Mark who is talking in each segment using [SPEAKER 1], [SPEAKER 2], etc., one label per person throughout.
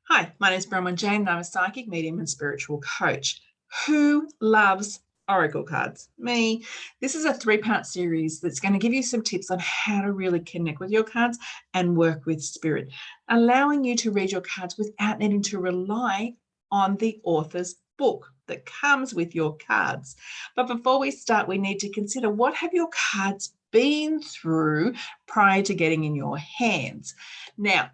[SPEAKER 1] Hi, my name is Bronwyn Jane and I'm a psychic medium and spiritual coach. Who loves oracle cards? Me. This is a 3-part series that's going to give you some tips on how to really connect with your cards and work with spirit, allowing you to read your cards without needing to rely on the author's book that comes with your cards. But before we start, we need to consider, what have your cards been through prior to getting in your hands? Now,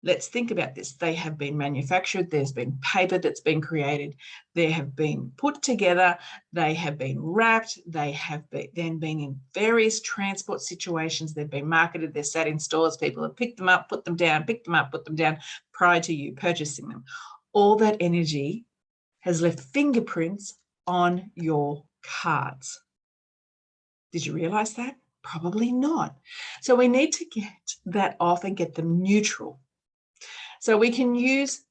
[SPEAKER 1] let's think about this. They have been manufactured. There's been paper that's been created. They have been put together. They have been wrapped. They have then been in various transport situations. They've been marketed. They're sat in stores. People have picked them up, put them down, picked them up, put them down prior to you purchasing them. All that energy has left fingerprints on your cards. Did you realize that? Probably not. So we need to get that off and get them neutral. So we can use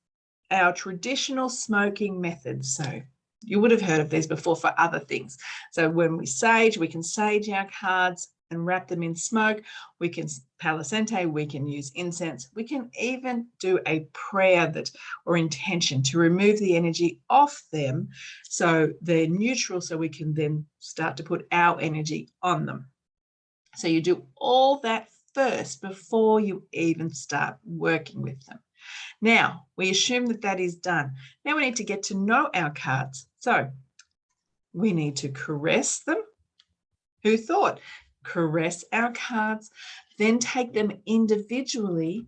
[SPEAKER 1] our traditional smoking methods. So you would have heard of these before for other things. So when we can sage our cards and wrap them in smoke. We can Palo Santo, we can use incense. We can even do a prayer or intention to remove the energy off them so they're neutral, so we can then start to put our energy on them. So you do all that first before you even start working with them. Now, we assume that that is done. Now we need to get to know our cards. So we need to caress them. Who thought? Caress our cards, then take them individually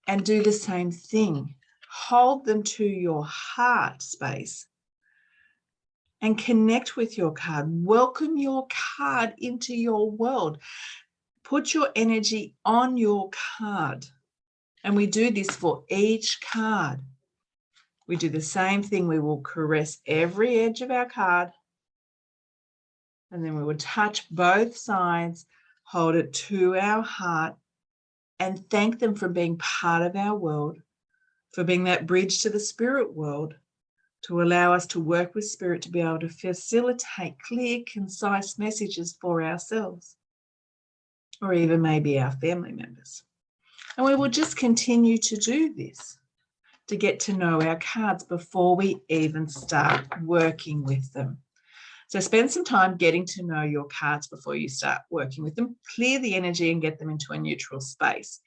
[SPEAKER 1] and do the same thing. Hold them to your heart space and connect with your card. Welcome your card into your world. Put your energy on your card. And we do this for each card. We do the same thing. We will caress every edge of our card. And then we will touch both sides, hold it to our heart, and thank them for being part of our world, for being that bridge to the spirit world, to allow us to work with spirit, to be able to facilitate clear, concise messages for ourselves, or even maybe our family members. And we will just continue to do this to get to know our cards before we even start working with them. So spend some time getting to know your cards before you start working with them. Clear the energy and get them into a neutral space.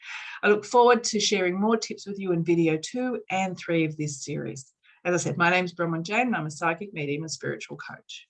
[SPEAKER 1] I look forward to sharing more tips with you in video 2 and 3 of this series. As I said, my name is Bronwyn Jane and I'm a psychic medium and spiritual coach.